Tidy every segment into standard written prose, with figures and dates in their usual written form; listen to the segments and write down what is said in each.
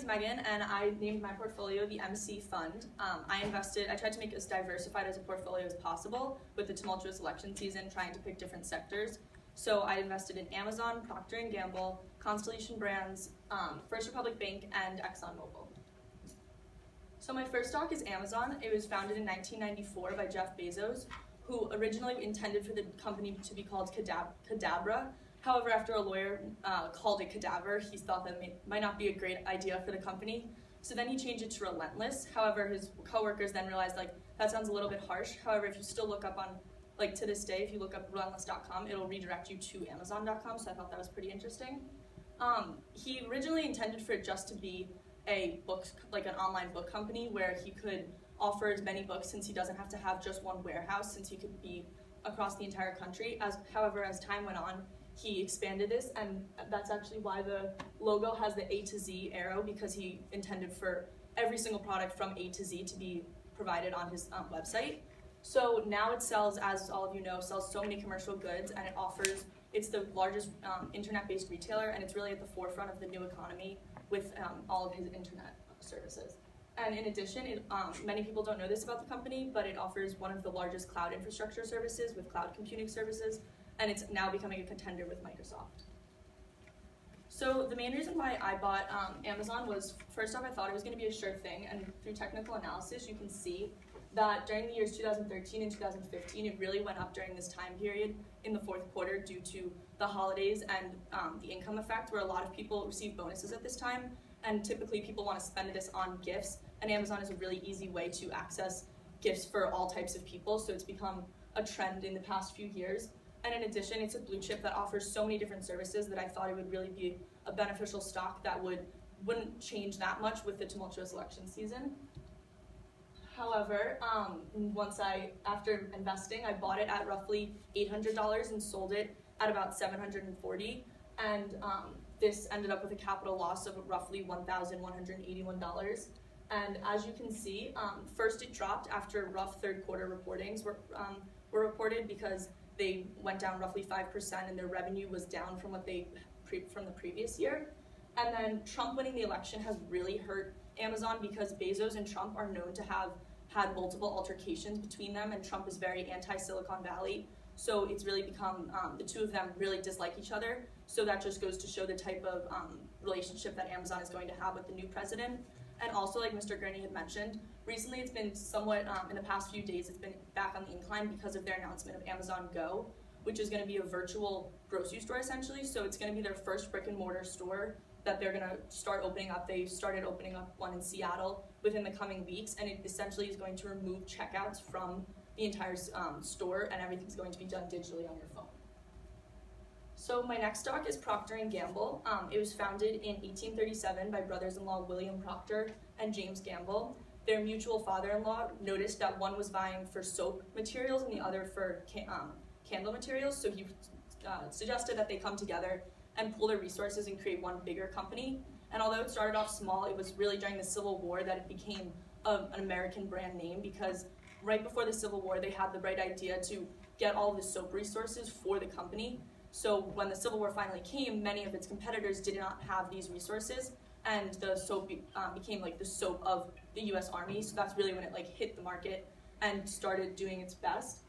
Megan, and I named my portfolio the MC Fund. I tried to make it as diversified as a portfolio as possible with the tumultuous election season, trying to pick different sectors. So I invested in Amazon, Proctor Gamble, Constellation Brands, First Republic Bank, and Exxon Mobil. So my first stock is Amazon. It was founded in 1994 by Jeff Bezos, who originally intended for the company to be called Cadabra. However, after a lawyer called it Cadaver, he thought that it might not be a great idea for the company. So then he changed it to Relentless. However, his coworkers then realized that sounds a little bit harsh. However, if you still look up on, to this day, if you look up relentless.com, it'll redirect you to amazon.com, so I thought that was pretty interesting. He originally intended for it just to be a book, an online book company where he could offer as many books, since he doesn't have to have just one warehouse, since he could be across the entire country. However, as time went on, he expanded this, and that's actually why the logo has the A to Z arrow, because he intended for every single product from A to Z to be provided on his website. So now it sells, as all of you know, sells so many commercial goods, and it's the largest internet-based retailer, and it's really at the forefront of the new economy with all of his internet services. And in addition, many people don't know this about the company, but it offers one of the largest cloud infrastructure services with cloud computing services, and it's now becoming a contender with Microsoft. So the main reason why I bought Amazon was, first off, I thought it was going to be a sure thing, and through technical analysis, you can see that during the years 2013 and 2015, it really went up during this time period in the fourth quarter due to the holidays and the income effect, where a lot of people receive bonuses at this time, and typically people want to spend this on gifts, and Amazon is a really easy way to access gifts for all types of people, so it's become a trend in the past few years. And in addition, it's a blue chip that offers so many different services that I thought it would really be a beneficial stock that wouldn't change that much with the tumultuous election season. However, after investing, I bought it at roughly $800 and sold it at about $740, and this ended up with a capital loss of roughly $1,181. And as you can see, first it dropped after rough third quarter reportings were reported, because they went down roughly 5% and their revenue was down from from the previous year. And then Trump winning the election has really hurt Amazon, because Bezos and Trump are known to have had multiple altercations between them, and Trump is very anti-Silicon Valley. So it's really become, the two of them really dislike each other. So that just goes to show the type of relationship that Amazon is going to have with the new president. And also, like Mr. Gurney had mentioned, recently it's been somewhat, in the past few days, it's been back on the incline because of their announcement of Amazon Go, which is going to be a virtual grocery store essentially. So it's going to be their first brick and mortar store that they're going to start opening up. They started opening up one in Seattle within the coming weeks, and it essentially is going to remove checkouts from the entire store, and everything's going to be done digitally on your phone. So my next stock is Procter Gamble. It was founded in 1837 by brothers-in-law William Proctor and James Gamble. Their mutual father-in-law noticed that one was buying for soap materials and the other for candle materials, so he suggested that they come together and pool their resources and create one bigger company. And although it started off small, it was really during the Civil War that it became an American brand name, because right before the Civil War, they had the right idea to get all of the soap resources for the company. So when the Civil War finally came, many of its competitors did not have these resources, and the soap became like the soap of the US Army. So that's really when it hit the market and started doing its best.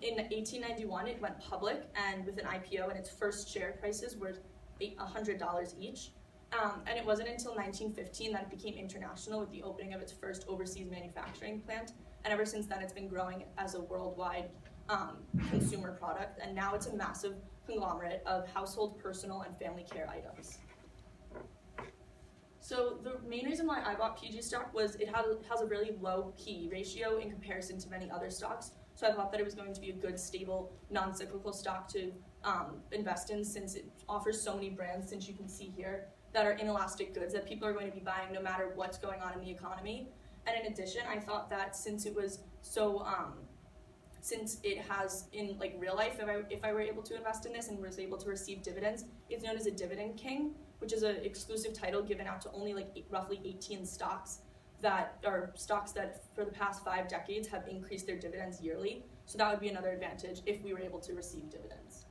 In 1891, it went public, and with an IPO, and its first share prices were $100 each. And it wasn't until 1915 that it became international with the opening of its first overseas manufacturing plant. And ever since then, it's been growing as a worldwide consumer product. And now it's a massive conglomerate of household, personal, and family care items. So the main reason why I bought PG stock was it has a really low PE ratio in comparison to many other stocks. So I thought that it was going to be a good, stable, non-cyclical stock to invest in, since it offers so many brands, since you can see here, that are inelastic goods that people are going to be buying no matter what's going on in the economy. And in addition, I thought that since it was so, since it has in real life, if I were able to invest in this and was able to receive dividends, it's known as a dividend king, which is an exclusive title given out to only roughly 18 stocks that are stocks that for the past 5 decades have increased their dividends yearly. So that would be another advantage if we were able to receive dividends.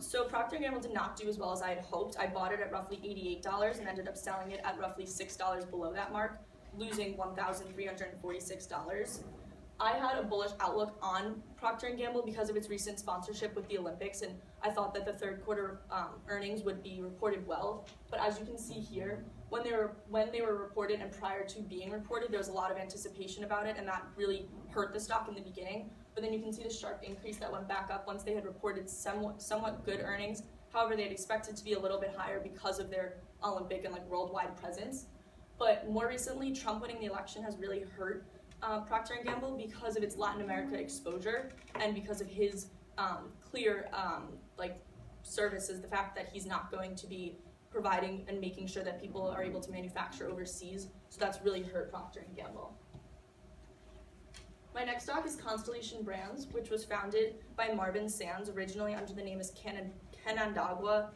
So Procter Gamble did not do as well as I had hoped. I bought it at roughly $88 and ended up selling it at roughly $6 below that mark, losing $1,346. I had a bullish outlook on Procter & Gamble because of its recent sponsorship with the Olympics, and I thought that the third quarter earnings would be reported well. But as you can see here, when they were reported and prior to being reported, there was a lot of anticipation about it, and that really hurt the stock in the beginning. But then you can see the sharp increase that went back up once they had reported somewhat good earnings. However, they had expected to be a little bit higher because of their Olympic and worldwide presence. But more recently, Trump winning the election has really hurt Procter & Gamble because of its Latin America exposure and because of his clear services, the fact that he's not going to be providing and making sure that people are able to manufacture overseas. So that's really hurt Procter & Gamble. My next stock is Constellation Brands, which was founded by Marvin Sands, originally under the name as Canandaigua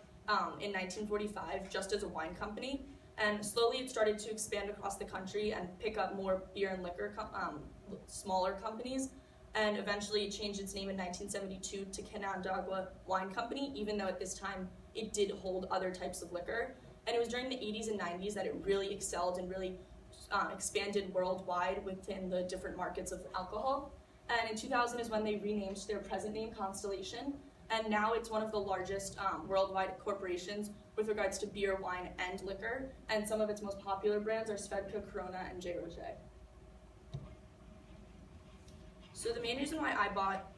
in 1945, just as a wine company. And slowly it started to expand across the country and pick up more beer and liquor, smaller companies. And eventually it changed its name in 1972 to Canandaigua Wine Company, even though at this time it did hold other types of liquor. And it was during the 80s and 90s that it really excelled and really expanded worldwide within the different markets of alcohol. And in 2000 is when they renamed their present name Constellation, and now it's one of the largest worldwide corporations with regards to beer, wine, and liquor, and some of its most popular brands are Svedka, Corona, and J. Roget. So the main reason why I bought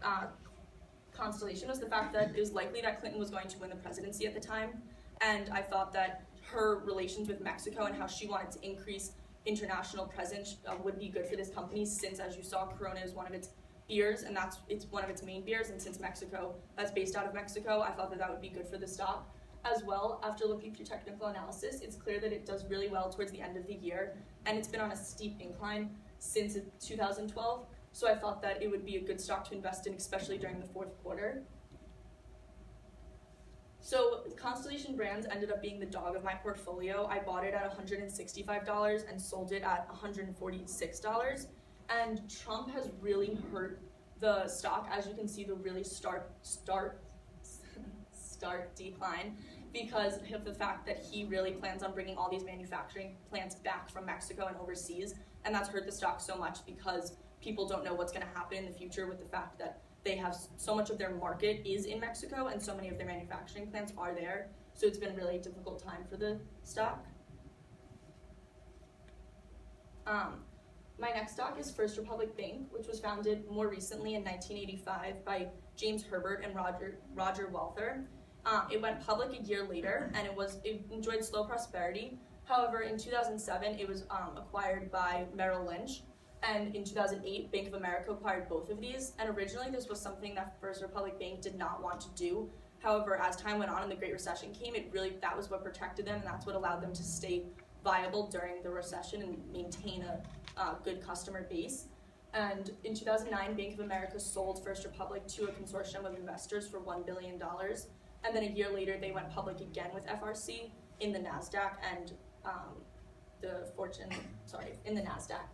Constellation was the fact that it was likely that Clinton was going to win the presidency at the time, and I thought that her relations with Mexico and how she wanted to increase international presence would be good for this company, since, as you saw, Corona is one of its beers, and it's one of its main beers, and since that's based out of Mexico, I thought that that would be good for the stock. As well, after looking through technical analysis, it's clear that it does really well towards the end of the year, and it's been on a steep incline since 2012, so I thought that it would be a good stock to invest in, especially during the fourth quarter. So Constellation Brands ended up being the dog of my portfolio. I bought it at $165 and sold it at $146. And Trump has really hurt the stock, as you can see, the really stark decline, because of the fact that he really plans on bringing all these manufacturing plants back from Mexico and overseas, and that's hurt the stock so much because people don't know what's going to happen in the future with the fact that they have so much of their market is in Mexico and so many of their manufacturing plants are there. So it's been really a difficult time for the stock. My next stock is First Republic Bank, which was founded more recently in 1985 by James Herbert and Roger Walther. It went public a year later, and it enjoyed slow prosperity. However, in 2007, it was acquired by Merrill Lynch, and in 2008, Bank of America acquired both of these. And originally, this was something that First Republic Bank did not want to do. However, as time went on and the Great Recession came, that was what protected them, and that's what allowed them to stay viable during the recession and maintain a good customer base. And in 2009, Bank of America sold First Republic to a consortium of investors for $1 billion. And then a year later, they went public again with FRC in the NASDAQ and in the NASDAQ.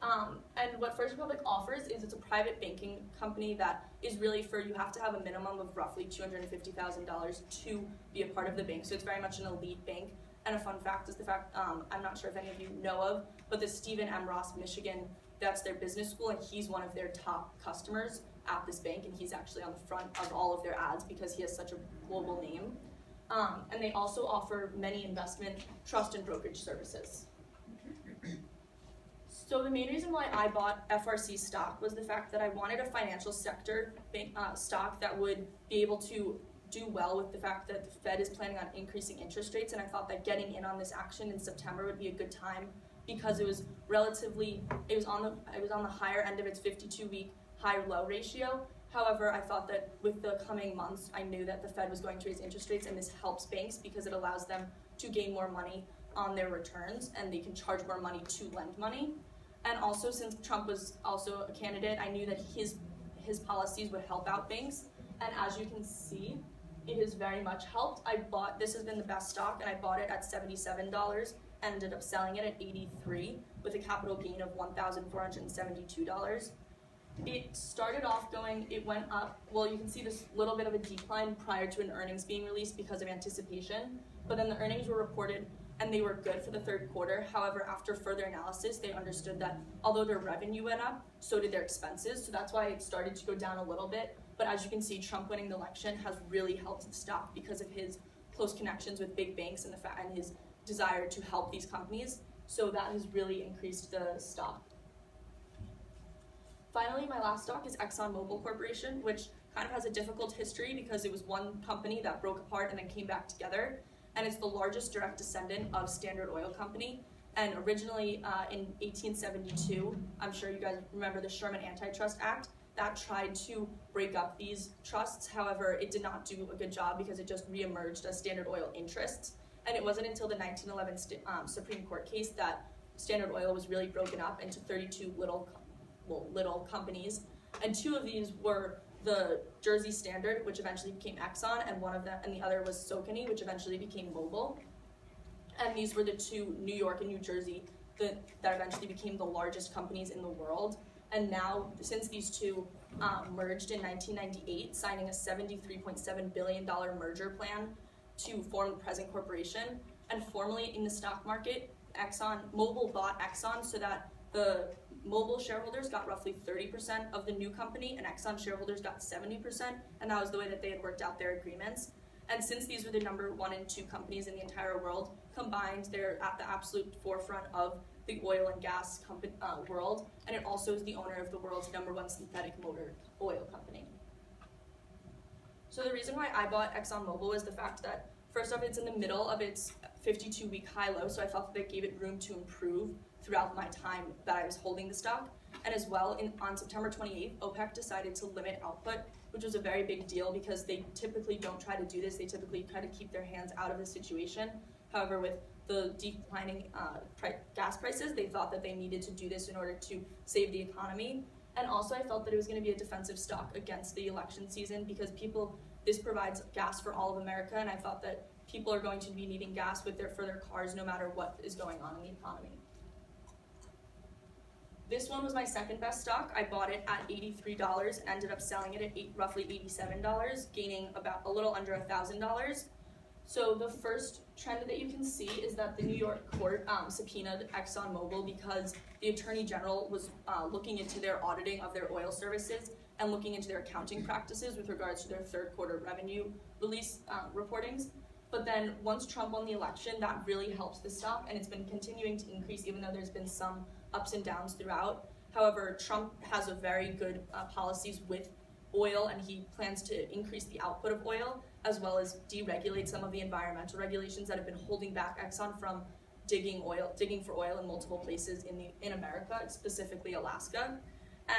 And what First Republic offers is it's a private banking company that is really you have to have a minimum of roughly $250,000 to be a part of the bank. So it's very much an elite bank. And a fun fact is the fact, I'm not sure if any of you know of, but the Stephen M. Ross, Michigan, that's their business school, and he's one of their top customers at this bank, and he's actually on the front of all of their ads because he has such a global name. And they also offer many investment, trust, and brokerage services. So the main reason why I bought FRC stock was the fact that I wanted a financial sector stock that would be able to do well with the fact that the Fed is planning on increasing interest rates, and I thought that getting in on this action in September would be a good time because it was on the higher end of its 52-week high-low ratio. However, I thought that with the coming months, I knew that the Fed was going to raise interest rates, and this helps banks because it allows them to gain more money on their returns, and they can charge more money to lend money. And also, since Trump was also a candidate, I knew that his policies would help out banks. And as you can see, it has very much helped. This has been the best stock, and I bought it at $77 and ended up selling it at $83 with a capital gain of $1,472. It started off it went up. Well, you can see this little bit of a decline prior to an earnings being released because of anticipation, but then the earnings were reported and they were good for the third quarter. However, after further analysis, they understood that although their revenue went up, so did their expenses, so that's why it started to go down a little bit. But as you can see, Trump winning the election has really helped the stock because of his close connections with big banks and his desire to help these companies, so that has really increased the stock. Finally, my last stock is Exxon Mobil Corporation, which kind of has a difficult history because it was one company that broke apart and then came back together, and it's the largest direct descendant of Standard Oil Company. And originally in 1872, I'm sure you guys remember the Sherman Antitrust Act, that tried to break up these trusts. However, it did not do a good job because it just reemerged as Standard Oil interests. And it wasn't until the 1911 Supreme Court case that Standard Oil was really broken up into 32 little companies, and two of these were the Jersey Standard, which eventually became Exxon, and the other was Socony, which eventually became Mobil. And these were the two, New York and New Jersey, that eventually became the largest companies in the world. And now, since these two merged in 1998, signing a $73.7 billion merger plan to form the present corporation, and formally in the stock market, Mobil bought Exxon so that the Mobil shareholders got roughly 30% of the new company, and Exxon shareholders got 70%, and that was the way that they had worked out their agreements. And since these were the number 1 and 2 companies in the entire world, combined, they're at the absolute forefront of the oil and gas world, and it also is the owner of the world's number 1 synthetic motor oil company. So the reason why I bought Exxon Mobil is the fact that, first off, it's in the middle of its 52-week high-low, so I felt that it gave it room to improve throughout my time that I was holding the stock. And as well, on September 28th, OPEC decided to limit output, which was a very big deal because they typically don't try to do this. They typically try to keep their hands out of the situation. However, with the declining gas prices, they thought that they needed to do this in order to save the economy. And also, I felt that it was going to be a defensive stock against the election season because this provides gas for all of America, and I thought that people are going to be needing gas for their cars no matter what is going on in the economy. This one was my second best stock. I bought it at $83 and ended up selling it at roughly $87, gaining about a little under $1,000. So the first trend that you can see is that the New York court subpoenaed Exxon Mobil because the Attorney General was looking into their auditing of their oil services and looking into their accounting practices with regards to their third quarter revenue release reportings. But then once Trump won the election, that really helped the stock, and it's been continuing to increase even though there's been some ups and downs throughout. However, Trump has a very good policies with oil, and he plans to increase the output of oil as well as deregulate some of the environmental regulations that have been holding back Exxon from digging for oil in multiple places in America, specifically Alaska.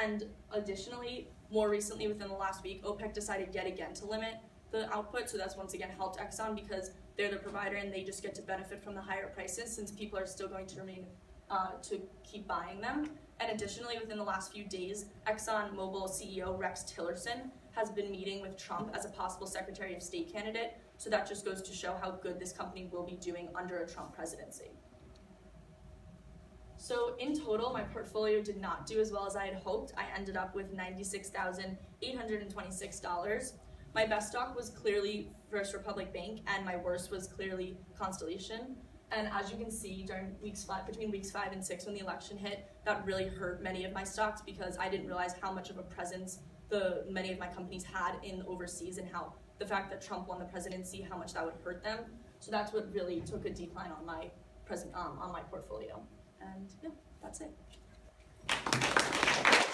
And additionally, more recently within the last week, OPEC decided yet again to limit the output, so that's once again helped Exxon because they're the provider and they just get to benefit from the higher prices since people are still going to remain to keep buying them. And additionally, within the last few days, Exxon Mobil CEO Rex Tillerson has been meeting with Trump as a possible Secretary of State candidate, so that just goes to show how good this company will be doing under a Trump presidency. So in total, my portfolio did not do as well as I had hoped. I ended up with $96,826. My best stock was clearly First Republic Bank, and my worst was clearly Constellation. And as you can see, between weeks 5 and 6 when the election hit, that really hurt many of my stocks because I didn't realize how much of a presence many of my companies had in overseas, and how the fact that Trump won the presidency, how much that would hurt them. So that's what really took a decline on my portfolio. And yeah, that's it.